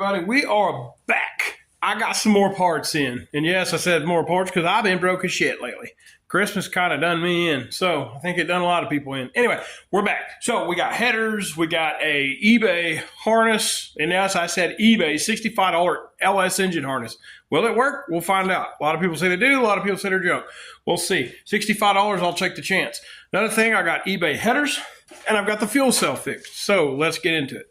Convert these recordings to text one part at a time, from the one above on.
everybody? We are back. I got some more parts in. And yes, I said more parts because I've been broke as shit lately. Christmas kind of done me in. So I think it done a lot of people in. Anyway, we're back. So we got headers. We got a eBay harness. And yes, I said eBay $65 LS engine harness. Will it work? We'll find out. A lot of people say they do. A lot of people say they're junk. We'll see. $65, I'll take the chance. Another thing, I got eBay headers. And I've got the fuel cell fixed. So let's get into it.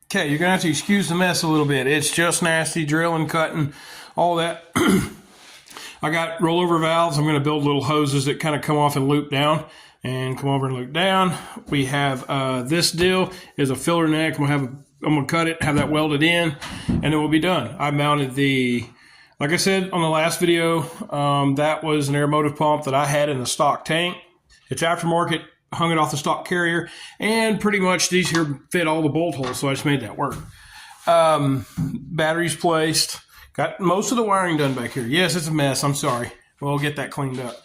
Okay, you're going to have to excuse the mess a little bit. It's just nasty, drilling, cutting, all that. I got rollover valves. I'm going to build little hoses that kind of come off and loop down and come over and loop down. We have this deal is a filler neck. I'm going to cut it, have that welded in, and then we'll be done. I mounted the, like I said on the last video, that was an air motive pump that I had in the stock tank. It's aftermarket. Hung it off the stock carrier, and pretty much these here fit all the bolt holes, so I just made that work. Batteries placed. Got most of the wiring done back here. Yes, it's a mess. I'm sorry. We'll get that cleaned up.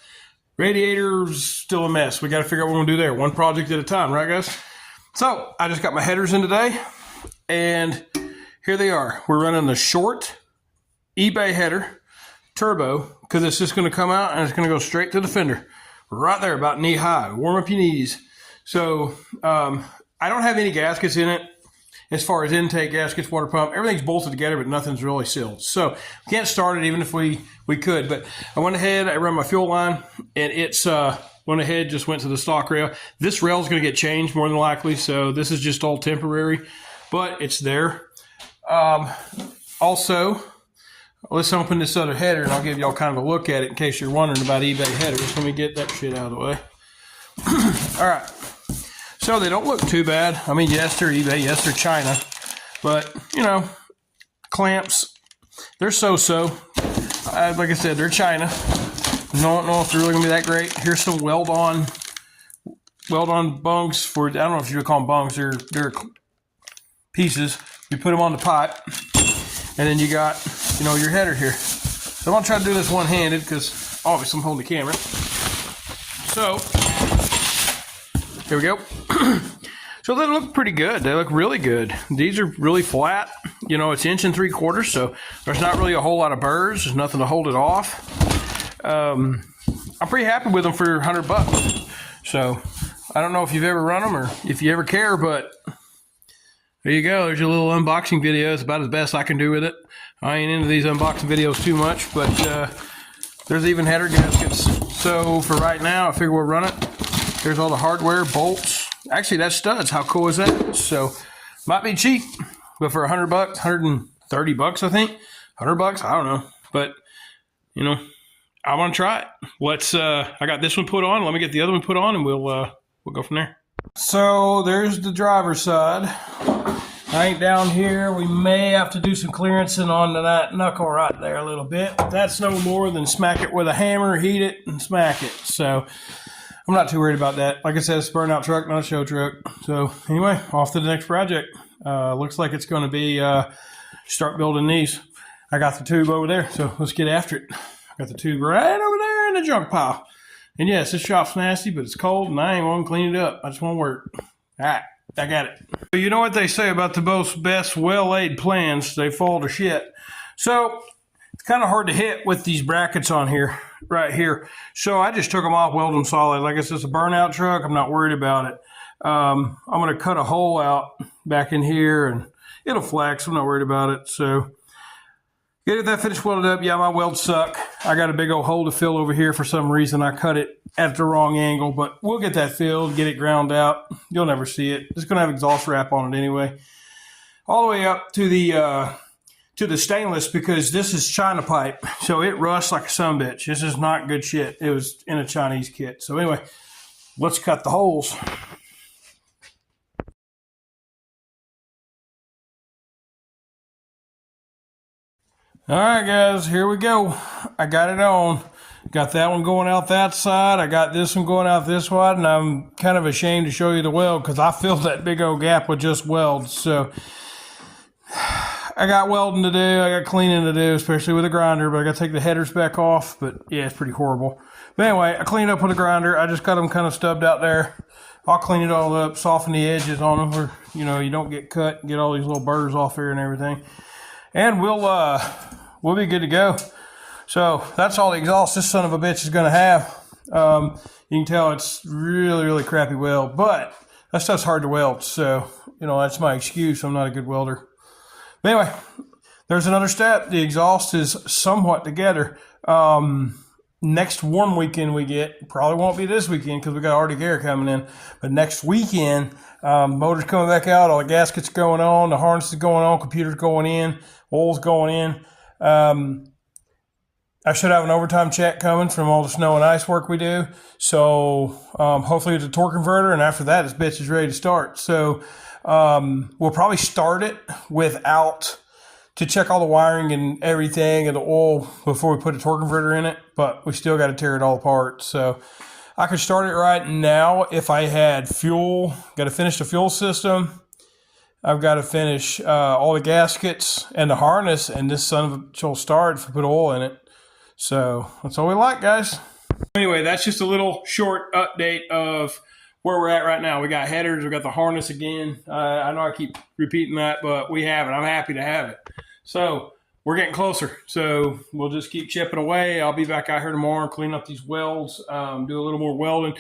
Radiator's still a mess. We got to figure out what we're going to do there. One project at a time, right, guys? So I just got my headers in today, and here they are. We're running the short eBay header turbo because it's just going to come out and it's going to go straight to the fender. Right there, about knee high. Warm up your knees. So I don't have any gaskets in it as far as intake, gaskets, water pump. Everything's bolted together, but nothing's really sealed. So we can't start it even if we could. But I went ahead, I ran my fuel line, and it's went ahead, just went to the stock rail. This rail is going to get changed more than likely, so this is just all temporary, but it's there. Also, let's open this other header, and I'll give y'all kind of a look at it in case you're wondering about eBay headers. Let me get that shit out of the way. All right. So they don't look too bad. I mean, yes, they're eBay. Yes, they're China. But, you know, clamps, they're so-so. Like I said, they're China. Don't know if they're really going to be that great. Here's some weld-on bunks for, I don't know if you would call them bunks. They're pieces. You put them on the pipe. And then you got, you know, your header here. So I'm going to try to do this one-handed because obviously I'm holding the camera. So, here we go. So they look pretty good. They look really good. These are really flat. You know, it's 1 3/4 inches, so there's not really a whole lot of burrs. There's nothing to hold it off. I'm pretty happy with them for $100. So, I don't know if you've ever run them or if you ever care, but there you go. There's your little unboxing video. It's about as best I can do with it. I ain't into these unboxing videos too much, but there's even header gaskets. So for right now, I figure we'll run it. There's all the hardware, bolts. Actually, that's studs. How cool is that? So might be cheap, but for $100, $130, I think. $100, I don't know. But, you know, I want to try it. Let's, I got this one put on. Let me get the other one put on, and we'll go from there. So there's the driver's side. I ain't down here. We may have to do some clearancing on that knuckle right there a little bit. But that's no more than smack it with a hammer, heat it, and smack it. So I'm not too worried about that. Like I said, it's a burnout truck, not a show truck. So anyway, off to the next project. Looks like it's going to be start building these. I got the tube over there, so let's get after it. I got the tube right over there in the junk pile. And yes, this shop's nasty, but it's cold, and I ain't want to clean it up. I just want to work. All right, I got it. You know what they say about the most best well-laid plans? They fall to shit. So it's kind of hard to hit with these brackets on here, right here. So I just took them off, welded them solid. Like I said, it's a burnout truck. I'm not worried about it. I'm going to cut a hole out back in here, and it'll flex. I'm not worried about it. So get that finished welded up. Yeah, my welds suck. I got a big old hole to fill over here for some reason. I cut it at the wrong angle, but we'll get that filled, get it ground out. You'll never see it. It's going to have exhaust wrap on it anyway. All the way up to the stainless because this is China pipe, so it rusts like a sumbitch. This is not good shit. It was in a Chinese kit. So anyway, let's cut the holes. All right, guys, here we go. I got it on. Got that one going out that side. I got this one going out this wide, and I'm kind of ashamed to show you the weld because I filled that big old gap with just welds. So I got welding to do. I got cleaning to do, especially with a grinder, but I got to take the headers back off. But yeah, it's pretty horrible. But anyway, I cleaned up with a grinder. I just got them kind of stubbed out there. I'll clean it all up, soften the edges on them where, you know, you don't get cut, get all these little burrs off here and everything. And we'll be good to go. So that's all the exhaust this son of a bitch is going to have. You can tell it's really, really crappy weld, but that stuff's hard to weld. So, you know, that's my excuse. I'm not a good welder. But anyway, there's another step. The exhaust is somewhat together. Next warm weekend we get, probably won't be this weekend because we got Arctic air coming in, but next weekend, motor's coming back out, all the gaskets going on, the harness is going on, computer's going in, oil's going in. I should have an overtime check coming from all the snow and ice work we do. So hopefully it's a torque converter, and after that, this bitch is ready to start. So we'll probably start it without, to check all the wiring and everything and the oil before we put a torque converter in it, but we still got to tear it all apart. So I could start it right now if I had fuel. Got to finish the fuel system. I've got to finish all the gaskets and the harness, and this son of a bitch will start if we put oil in it. So that's all we like, guys. Anyway, that's just a little short update of where we're at right now. We got headers, we got the harness again. I know I keep repeating that, but we have it. I'm happy to have it. So we're getting closer. So we'll just keep chipping away. I'll be back out here tomorrow, clean up these welds, do a little more welding,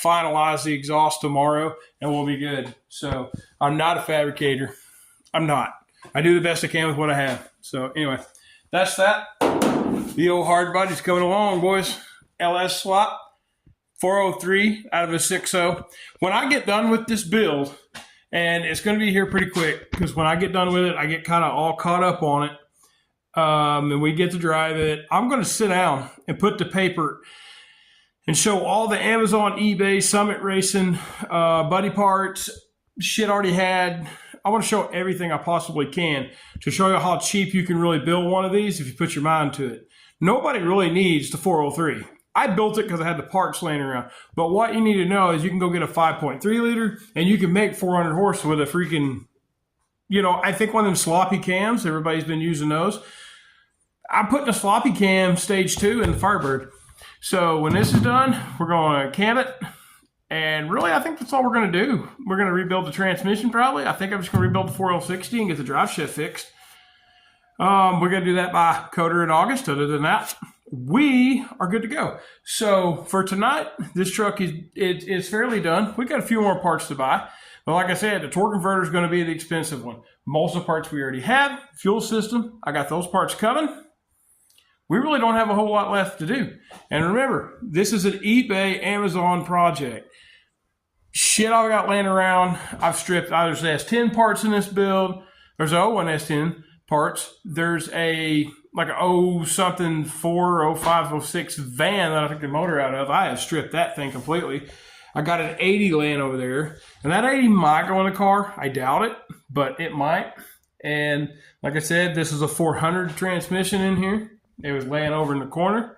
finalize the exhaust tomorrow, and we'll be good. So I'm not a fabricator. I'm not. I do the best I can with what I have. So anyway, that's that. The old hard body's coming along, boys. LS swap. 403 out of a 6.0. When I get done with this build, and it's going to be here pretty quick, because when I get done with it, I get kind of all caught up on it, and we get to drive it. I'm going to sit down and put the paper and show all the Amazon, eBay, Summit Racing, buddy parts, shit already had. I want to show everything I possibly can to show you how cheap you can really build one of these if you put your mind to it. Nobody really needs the 403. I built it because I had the parts laying around. But what you need to know is you can go get a 5.3 liter and you can make 400 horse with a freaking, you know, I think one of them sloppy cams, everybody's been using those. I'm putting a sloppy cam stage 2 in the Firebird. So when this is done, we're going to cam it. And really, I think that's all we're going to do. We're going to rebuild the transmission probably. I think I'm just going to rebuild the 4L60 and get the drive shaft fixed. We're going to do that by Coder in August. Other than that, we are good to go. So for tonight, this truck is fairly done. We got a few more parts to buy. But like I said, the torque converter is going to be the expensive one. Most of the parts we already have. Fuel system, I got those parts coming. We really don't have a whole lot left to do. And remember, this is an eBay, Amazon project. Shit I got laying around, I've stripped. There's S10 parts in this build. There's a 01 S10 parts. There's a like a 0 4, 05, 06 van that I took the motor out of. I have stripped that thing completely. I got an 80 laying over there. And that 80 might go in the car. I doubt it, but it might. And like I said, this is a 400 transmission in here. It was laying over in the corner.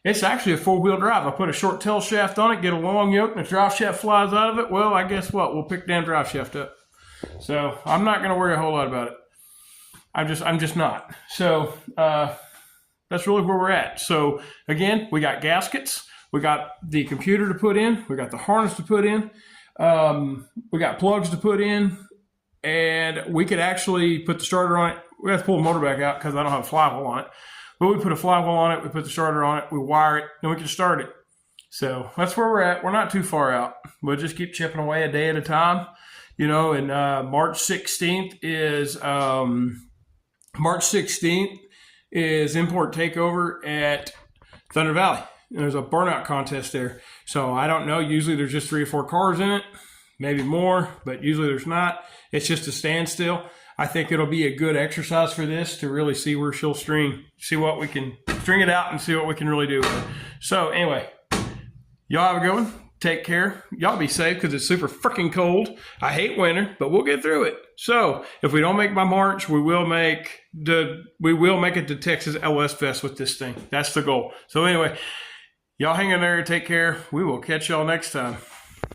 It's actually a 4-wheel drive. I put a short tail shaft on it, get a long yoke, and the drive shaft flies out of it. Well, I guess what? We'll pick damn drive shaft up. So I'm not going to worry a whole lot about it. I'm just not. So that's really where we're at. So again, we got gaskets. We got the computer to put in. We got the harness to put in. We got plugs to put in. And we could actually put the starter on it. We have to pull the motor back out because I don't have a flywheel on it. But we put a flywheel on it, we put the starter on it, we wire it, then we can start it. So that's where we're at. We're not too far out. We'll just keep chipping away a day at a time. You know, and March 16th is import takeover at Thunder Valley. And there's a burnout contest there. So I don't know. Usually there's just 3 or 4 cars in it, maybe more, but usually there's not. It's just a standstill. I think it'll be a good exercise for this to really see where she'll see what we can string it out and see what we can really do with it. So anyway, y'all have a good one. Take care. Y'all be safe because it's super freaking cold. I hate winter, but we'll get through it. So if we don't make by March, we will make it to Texas LS Fest with this thing. That's the goal. So anyway, y'all hang in there. Take care. We will catch y'all next time.